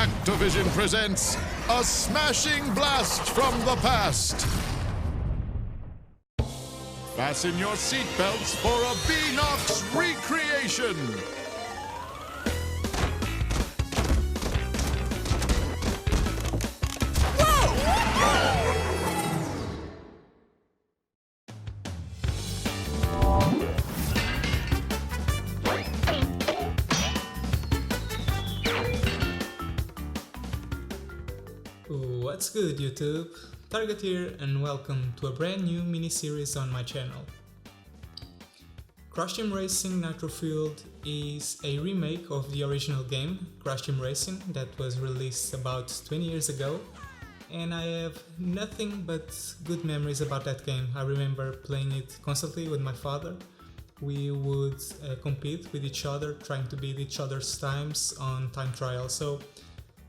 Activision presents a smashing blast from the past. Fasten your seatbelts for a Beenox recreation. What's good, YouTube? Target here and welcome to a brand new mini-series on my channel. Crash Team Racing Nitro-Fueled is a remake of the original game, Crash Team Racing, that was released about 20 years ago, and I have nothing but good memories about that game. I remember playing it constantly with my father. We would compete with each other, trying to beat each other's times on time trial. So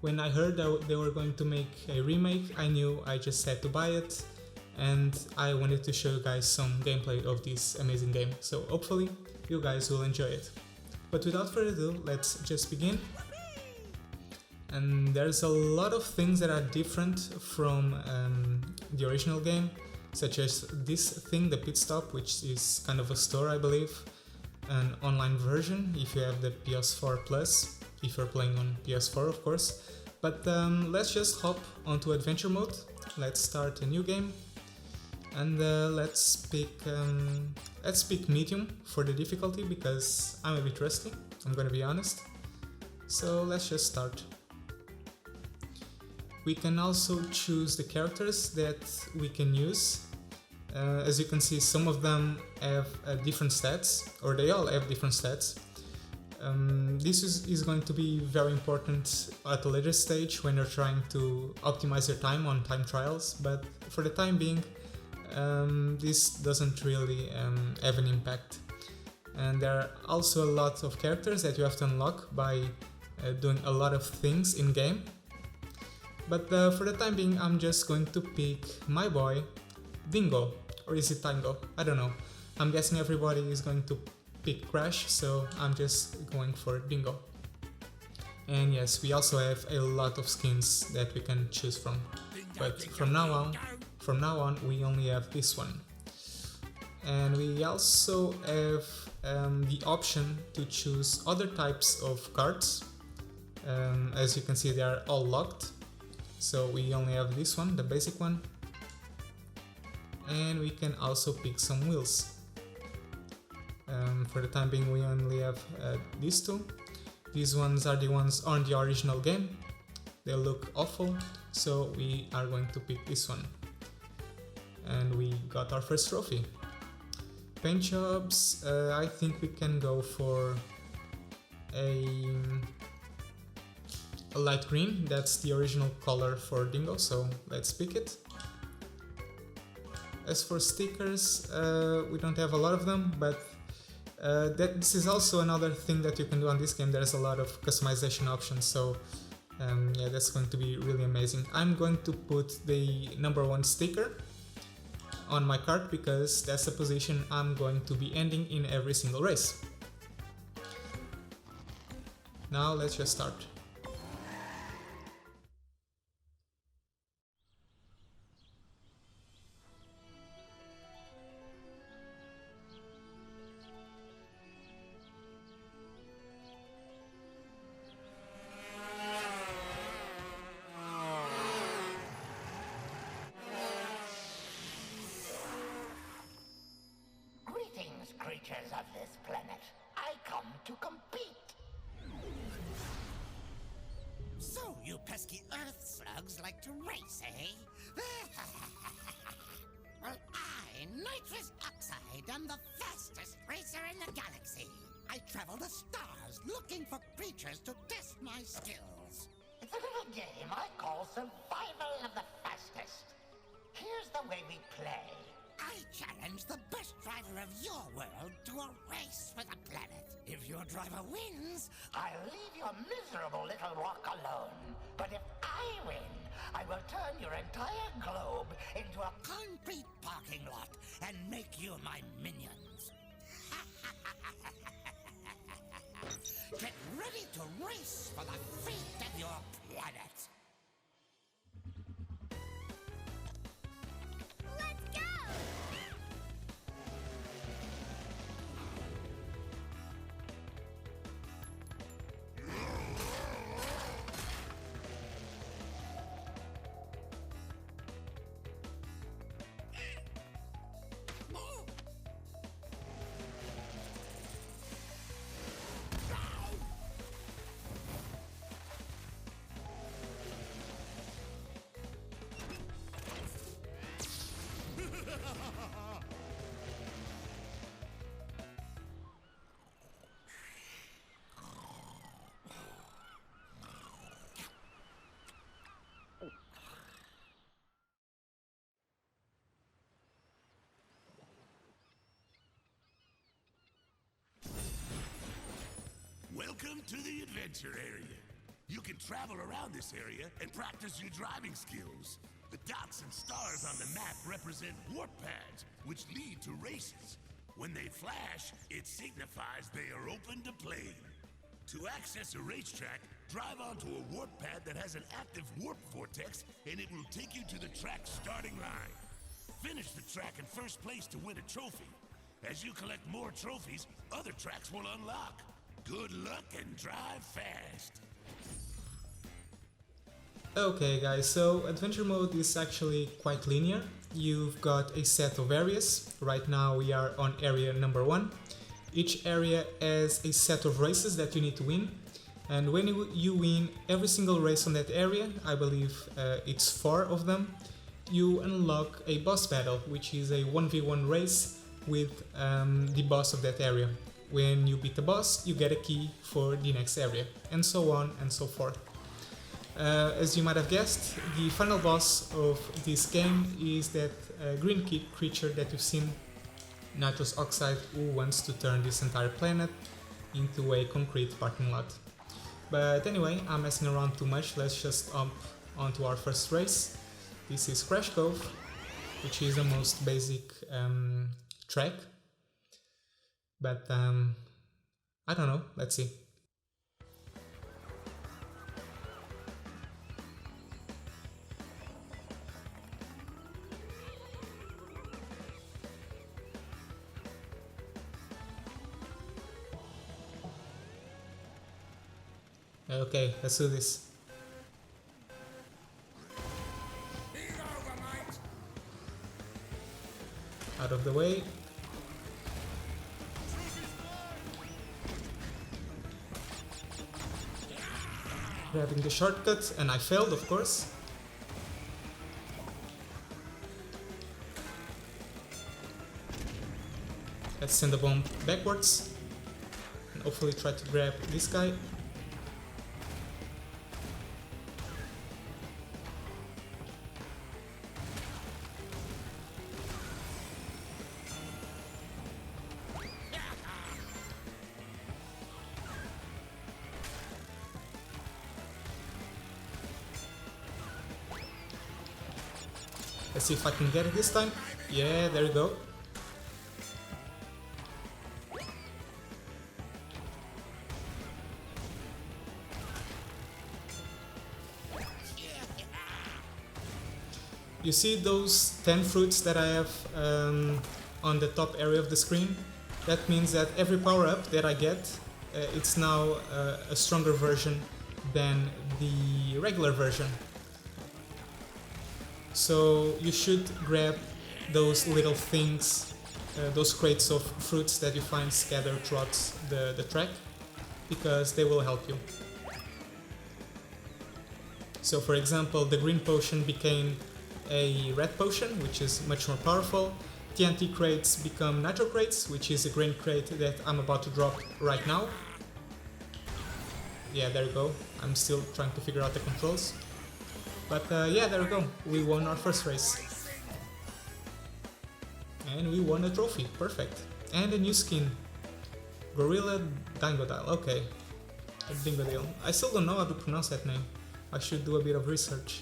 when I heard that they were going to make a remake, I knew I just had to buy it, and I wanted to show you guys some gameplay of this amazing game, so hopefully you guys will enjoy it. But without further ado, let's just begin. And there's a lot of things that are different from the original game, such as this thing, the pit stop, which is kind of a store, I believe, an online version if you have the PS4 Plus, if you're playing on PS4 of course. But let's just hop onto adventure mode. Let's start a new game, and let's pick medium for the difficulty because I'm a bit rusty, I'm gonna be honest. So let's just start. We can also choose the characters that we can use. As you can see, some of them have different stats, or they all have different stats. This is going to be very important at a later stage when you're trying to optimize your time on time trials, but for the time being this doesn't really have an impact. And there are also a lot of characters that you have to unlock by doing a lot of things in game, but for the time being I'm just going to pick my boy Dingo, or is it Tango? I don't know. I'm guessing everybody is going to pick Crash, so I'm just going for Dingo. And yes, we also have a lot of skins that we can choose from, but from now on we only have this one. And we also have the option to choose other types of cards. As you can see, they are all locked, so we only have this one, the basic one, and we can also pick some wheels. For the time being we only have these two. These ones are the ones on the original game. They look awful, so we are going to pick this one. And we got our first trophy. Paint jobs, I think we can go for a light green. That's the original color for Dingo, so let's pick it. As for stickers, we don't have a lot of them, but this is also another thing that you can do on this game. There's a lot of customization options, so yeah, that's going to be really amazing. I'm going to put the #1 sticker on my cart because that's the position I'm going to be ending in every single race. Now let's just start. Creatures of this planet, I come to compete. So you pesky Earth slugs like to race, eh? Well, I, nitrous oxide, am the fastest racer in the galaxy. I travel the stars looking for creatures to test my skills. It's a little game I call survival of the fastest. Here's the way we play. I challenge the best driver of your world to a race for the planet. If your driver wins, I'll leave your miserable little rock alone. But if I win, I will turn your entire globe into a concrete parking lot and make you my minions. Get ready to race for the fate of your planet. to the adventure area. You can travel around this area and practice your driving skills. The dots and stars on the map represent warp pads, which lead to races. When they flash, it signifies they are open to play. To access a racetrack, drive onto a warp pad that has an active warp vortex, and it will take you to the track's starting line. Finish the track in first place to win a trophy. As you collect more trophies, other tracks will unlock. Good luck and drive fast. Okay guys, so adventure mode is actually quite linear. You've got a set of areas. Right now we are on area number 1. Each area has a set of races that you need to win. And when you win every single race on that area, I believe it's 4 of them, you unlock a boss battle, which is a 1v1 race with the boss of that area. When you beat the boss, you get a key for the next area, and so on and so forth. As you might have guessed, the final boss of this game is that green creature that you've seen, nitrous oxide, who wants to turn this entire planet into a concrete parking lot. But anyway, I'm messing around too much, let's just jump onto our first race. This is Crash Cove, which is the most basic track, but I don't know, let's see. Okay, let's do this. Out of the way. Grabbing the shortcut, and I failed, of course. Let's send the bomb backwards and hopefully try to grab this guy. Let's see if I can get it this time. Yeah, there you go. You see those 10 fruits that I have on the top area of the screen? That means that every power-up that I get, it's now a stronger version than the regular version. So you should grab those little things, those crates of fruits that you find scattered throughout the track, because they will help you. So for example, the green potion became a red potion, which is much more powerful. TNT crates become nitro crates, which is a green crate that I'm about to drop right now. Yeah, there you go. I'm still trying to figure out the controls. But yeah, there we go. We won our first race. And we won a trophy. Perfect. And a new skin. Gorilla Dingodile. Okay. Dingodile. I still don't know how to pronounce that name. I should do a bit of research.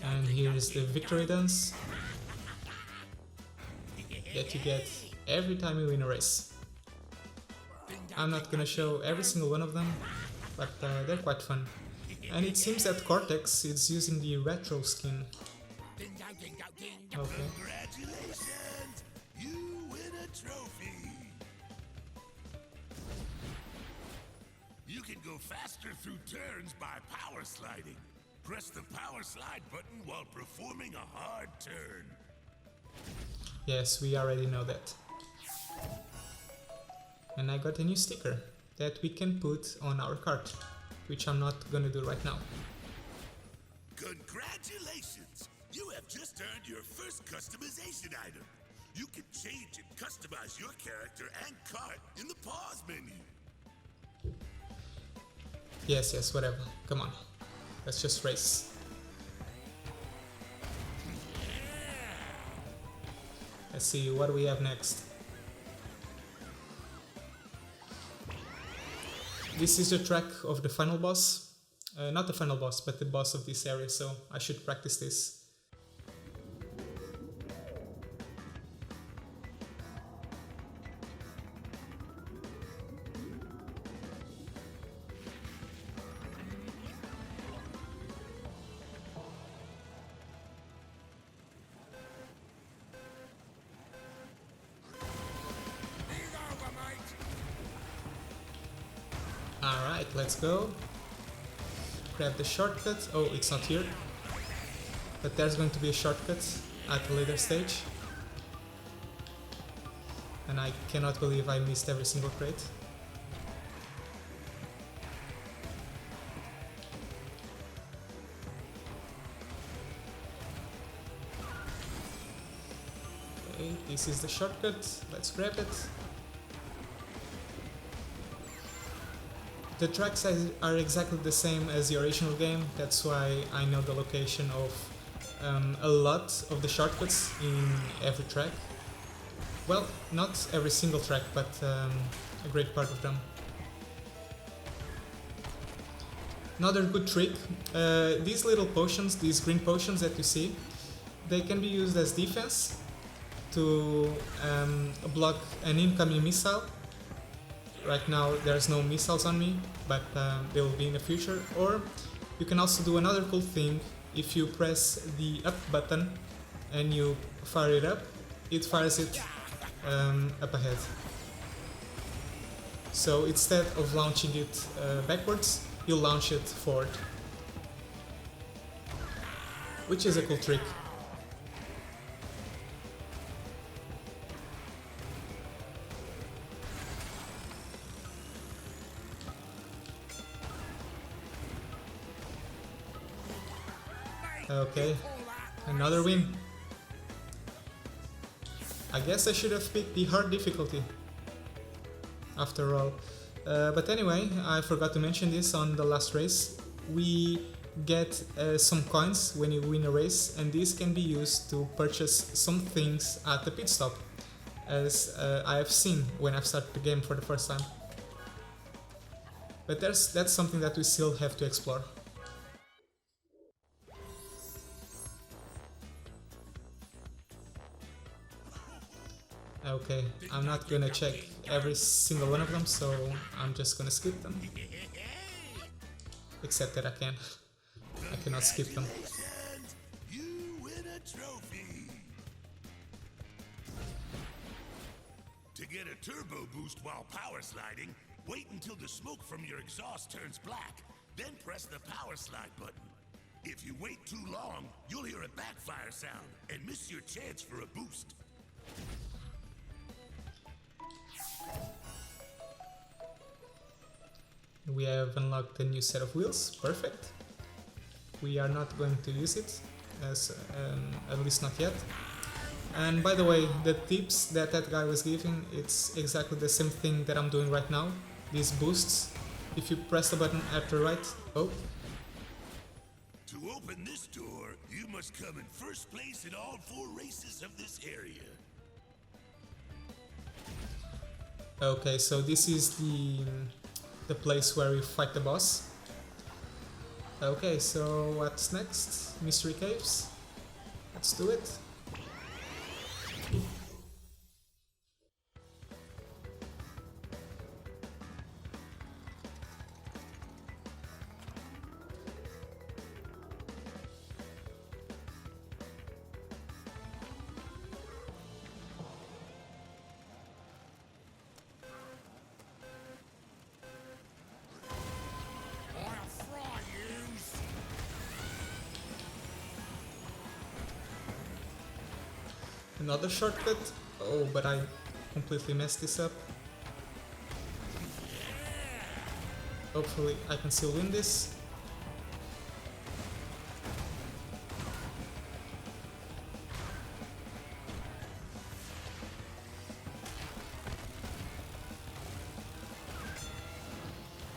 And here is the victory dance that you get every time you win a race. I'm not gonna show every single one of them, but they're quite fun. And it seems that Cortex is using the retro skin. Okay. Congratulations! You win a trophy! You can go faster through turns by power sliding. Press the power slide button while performing a hard turn. Yes, we already know that. And I got a new sticker that we can put on our cart, which I'm not gonna do right now. Congratulations! You have just earned your first customization item. You can change and customize your character and cart in the pause menu. Yes, whatever. Come on. Let's just race. Let's see what we have next. This is the track of the final boss. Not the final boss, but the boss of this area, so I should practice this. Alright, let's go. Grab the shortcut. Oh, it's not here. But there's going to be a shortcut at a later stage. And I cannot believe I missed every single crate. Okay, this is the shortcut. Let's grab it. The tracks are exactly the same as the original game, that's why I know the location of a lot of the shortcuts in every track. Well, not every single track, but a great part of them. Another good trick, these little potions, these green potions that you see, they can be used as defense to block an incoming missile. Right now there's no missiles on me, but they will be in the future. Or you can also do another cool thing. If you press the up button and you fire it up, it fires it up ahead. So instead of launching it backwards, you launch it forward, which is a cool trick. Okay, another win. I guess I should have picked the hard difficulty after all. But anyway, I forgot to mention this on the last race. We get some coins when you win a race, and these can be used to purchase some things at the pit stop, as I have seen when I've started the game for the first time. But that's something that we still have to explore. Okay, I'm not gonna check every single one of them, so I'm just gonna skip them. Except that I cannot skip them. You win a trophy. To get a turbo boost while power sliding, wait until the smoke from your exhaust turns black, then press the power slide button. If you wait too long, you'll hear a backfire sound and miss your chance for a boost. We have unlocked a new set of wheels, perfect. We are not going to use it, as at least not yet. And by the way, the tips that guy was giving, it's exactly the same thing that I'm doing right now. These boosts, if you press the button at the right, oh. To open this door, you must come in first place in all 4 races of this area. Okay, so this is the place where we fight the boss. Okay, so what's next? Mystery caves? Let's do it. Another shortcut? Oh, but I completely messed this up. Hopefully I can still win this.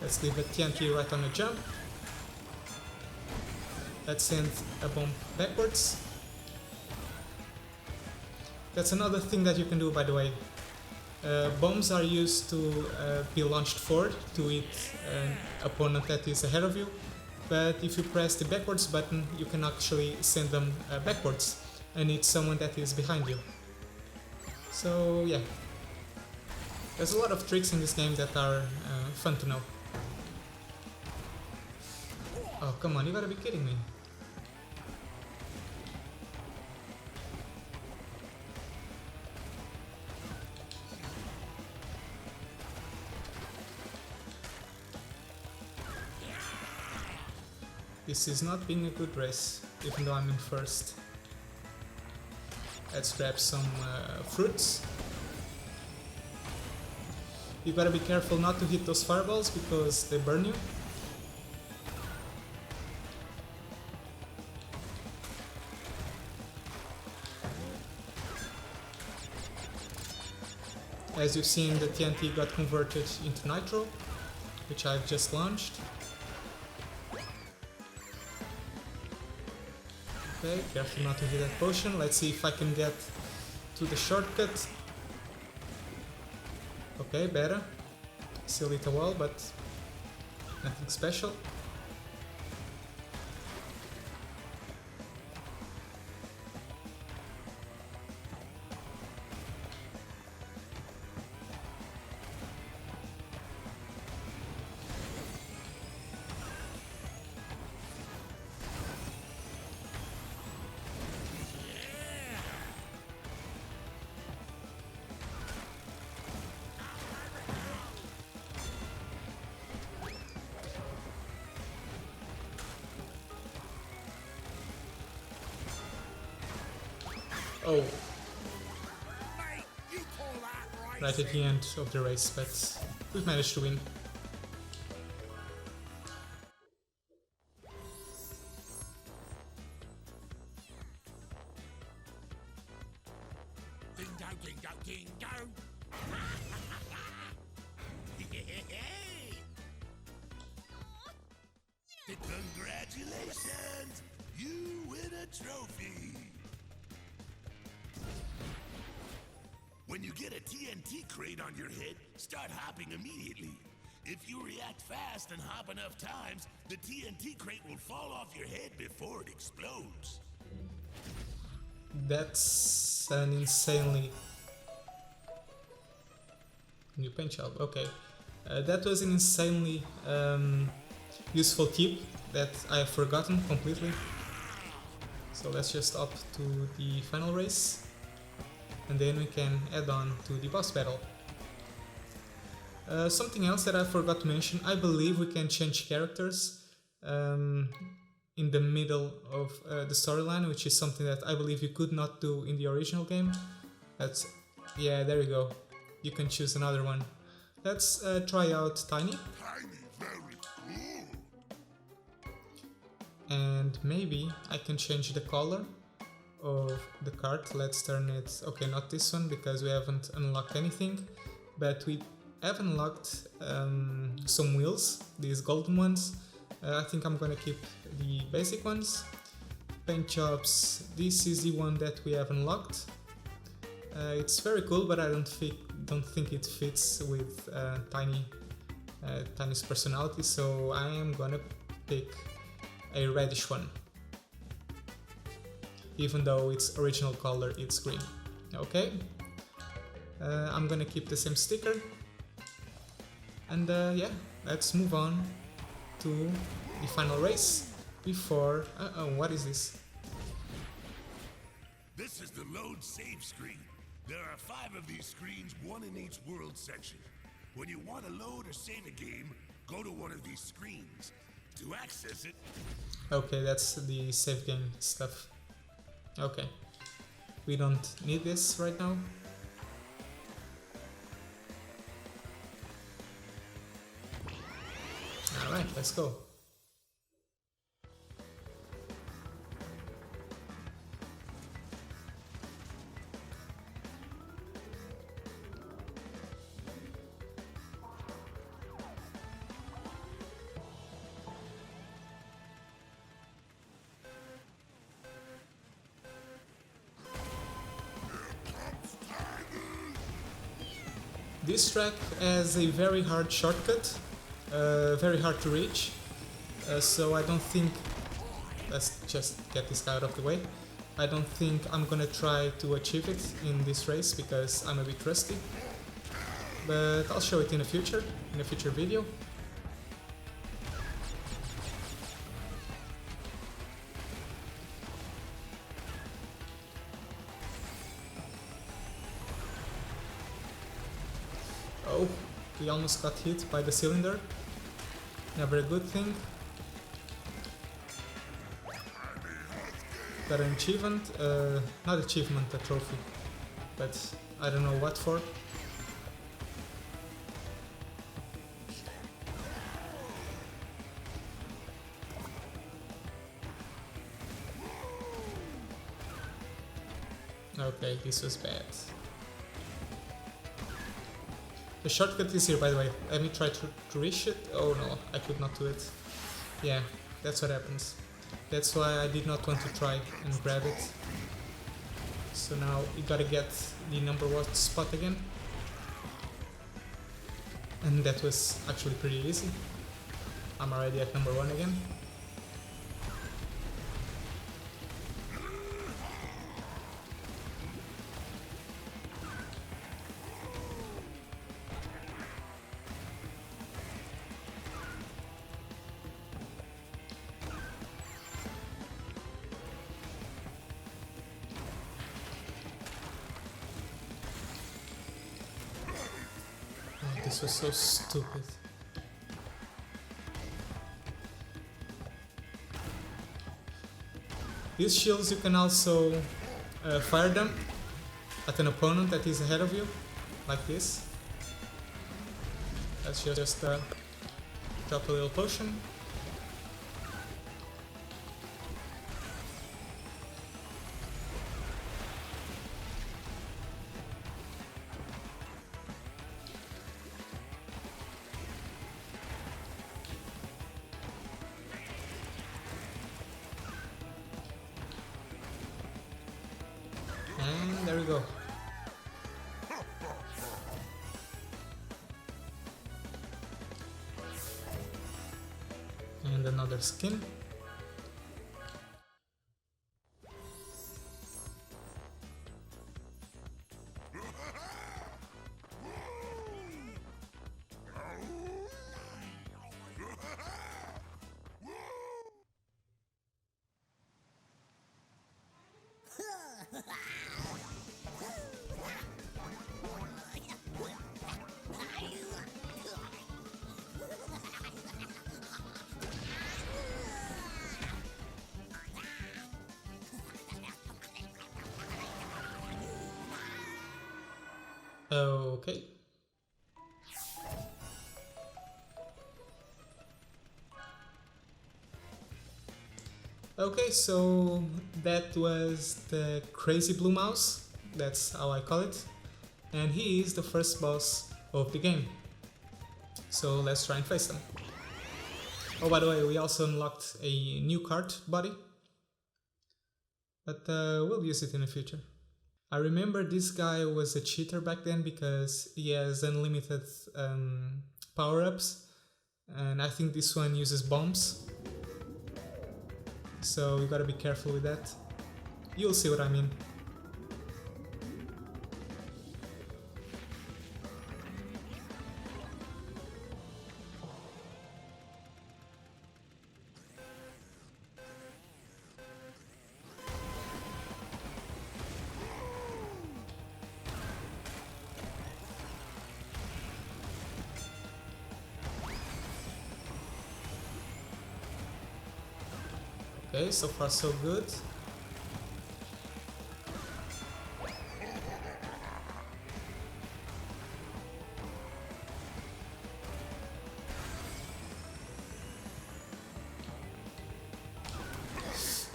Let's leave a TNT right on the jump. Let's send a bomb backwards. That's another thing that you can do, by the way. Bombs are used to be launched forward to hit an opponent that is ahead of you, but if you press the backwards button, you can actually send them backwards and hit someone that is behind you. So yeah, there's a lot of tricks in this game that are fun to know. Oh, come on, you gotta be kidding me. This is not being a good race, even though I'm in first. Let's grab some fruits. You gotta be careful not to hit those fireballs because they burn you. As you've seen, the TNT got converted into Nitro, which I've just launched. Okay, careful not to hit that potion. Let's see if I can get to the shortcut. Okay, better. Still hit a wall, but nothing special. Oh, right at the end of the race, but we've managed to win. Dingo, dingo, dingo! Congratulations! You win a trophy! When you get a TNT crate on your head, start hopping immediately. If you react fast and hop enough times, the TNT crate will fall off your head before it explodes. That's an insanely... New paint job, okay. That was an insanely useful tip that I have forgotten completely. So let's just up to the final race. And then we can add on to the boss battle. Something else that I forgot to mention, I believe we can change characters in the middle of the storyline, which is something that I believe you could not do in the original game. That's, yeah, there we go. You can choose another one. Let's try out Tiny. Tiny, very cool. And maybe I can change the color of the cart. Let's turn it, okay, not this one because we haven't unlocked anything, but we have unlocked some wheels, these golden ones. I think I'm gonna keep the basic ones. Paint jobs, this is the one that we have unlocked. It's very cool, but I don't think it fits with Tiny's personality, so I am gonna pick a reddish one. Even though its original color is green. Okay, I'm gonna keep the same sticker, and yeah, let's move on to the final race before... what is this? This is the load save screen. There are 5 of these screens, one in each world section. When you want to load or save a game, go to one of these screens. To access it... Okay, that's the save game stuff. Okay, we don't need this right now. Alright, let's go. This track has a very hard shortcut, very hard to reach, so I don't think, let's just get this guy out of the way, I don't think I'm gonna try to achieve it in this race because I'm a bit rusty, but I'll show it in a future video. Oh, we almost got hit by the cylinder. Never a good thing. Got an achievement, not achievement, a trophy, but I don't know what for. Okay, this was bad. The shortcut is here, by the way. Let me try to reach it. Oh no, I could not do it. Yeah, that's what happens. That's why I did not want to try and grab it. So now you gotta get the number 1 spot again. And that was actually pretty easy. I'm already at number 1 again. This was so stupid. These shields, you can also fire them at an opponent that is ahead of you, like this. Let's just drop a little potion. And there we go. And another skin. Okay. Okay, so that was the Crazy Blue Mouse, that's how I call it, and he is the first boss of the game. So let's try and face them. Oh, by the way, we also unlocked a new kart body, but we'll use it in the future. I remember this guy was a cheater back then because he has unlimited power-ups, and I think this one uses bombs, so you gotta be careful with that. You'll see what I mean. Okay, so far so good.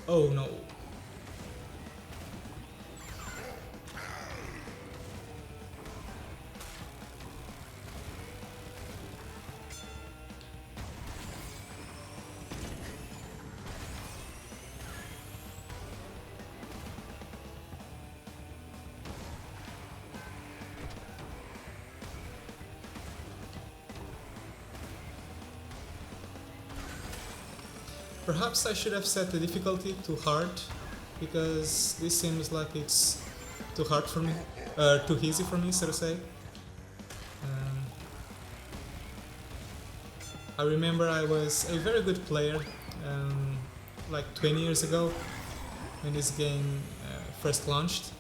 Oh no. Perhaps I should have set the difficulty to hard, because this seems like it's too hard for me, too easy for me, so to say. I remember I was a very good player like 20 years ago when this game first launched,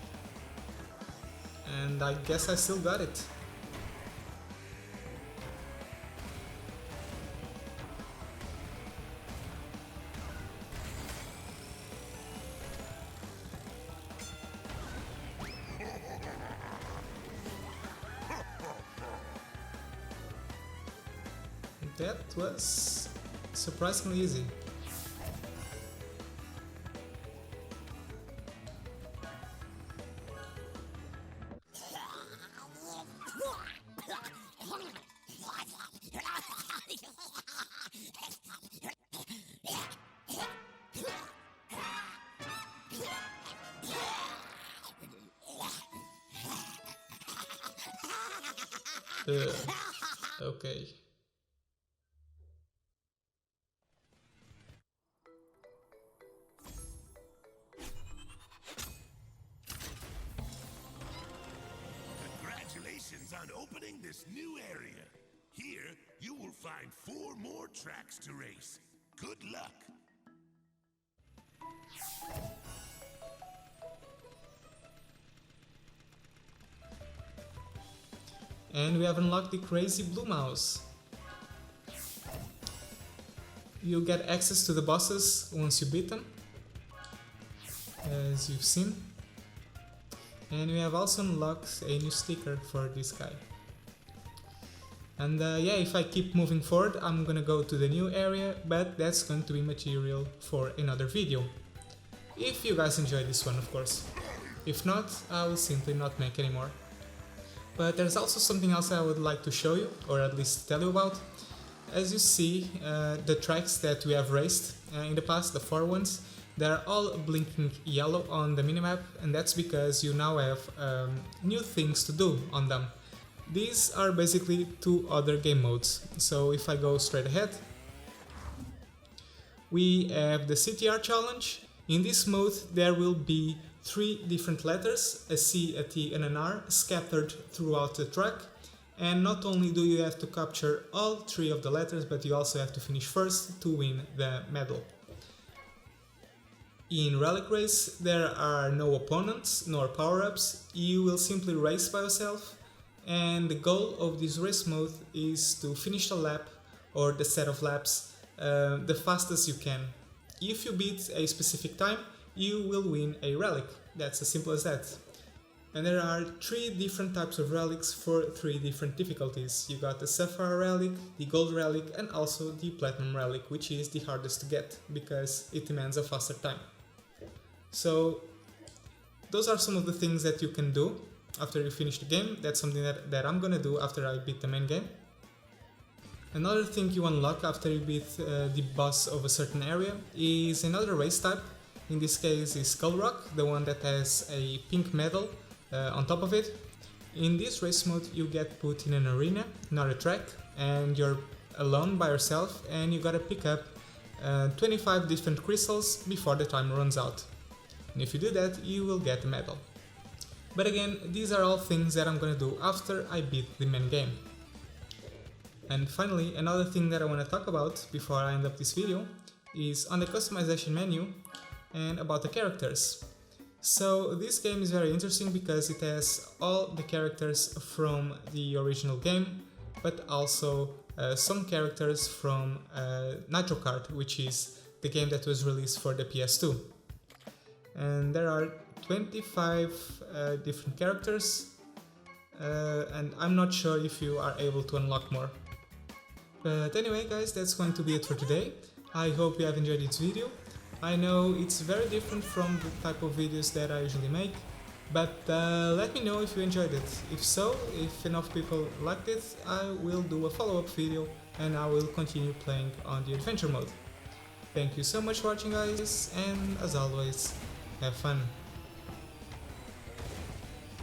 and I guess I still got it. That was surprisingly easy. Okay. Congratulations on opening this new area. Here, you will find 4 more tracks to race. Good luck. And we have unlocked the Crazy Blue Mouse. You get access to the bosses once you beat them, as you've seen. And we have also unlocked a new sticker for this guy. And yeah, if I keep moving forward, I'm gonna go to the new area, but that's going to be material for another video. If you guys enjoyed this one, of course. If not, I will simply not make any more. But there's also something else I would like to show you, or at least tell you about. As you see, the tracks that we have raced in the past, the 4 ones, they're all blinking yellow on the minimap, and that's because you now have new things to do on them. These are basically 2 other game modes. So if I go straight ahead, we have the CTR challenge. In this mode there will be 3 different letters, a C, a T and an R, scattered throughout the track. And not only do you have to capture all 3 of the letters, but you also have to finish first to win the medal. In Relic Race there are no opponents nor power-ups, you will simply race by yourself, and the goal of this race mode is to finish the lap or the set of laps the fastest you can. If you beat a specific time, you will win a relic. That's as simple as that. And there are 3 different types of relics for 3 different difficulties. You got the Sapphire relic, the Gold relic and also the Platinum relic, which is the hardest to get because it demands a faster time. So those are some of the things that you can do after you finish the game. That's something that I'm gonna do after I beat the main game. Another thing you unlock after you beat the boss of a certain area is another race type. In this case is Skull Rock, the one that has a pink medal on top of it. In this race mode you get put in an arena, not a track, and you're alone by yourself, and you gotta pick up 25 different crystals before the time runs out. And if you do that, you will get a medal. But again, these are all things that I'm gonna do after I beat the main game. And finally, another thing that I want to talk about before I end up this video is on the customization menu and about the characters. So this game is very interesting because it has all the characters from the original game, but also some characters from Nitro Kart, which is the game that was released for the PS2. And there are 25 different characters, and I'm not sure if you are able to unlock more. But anyway guys, that's going to be it for today. I hope you have enjoyed this video. I know it's very different from the type of videos that I usually make, but let me know if you enjoyed it. If so, if enough people liked it, I will do a follow-up video and I will continue playing on the adventure mode. Thank you so much for watching guys, and as always, have fun.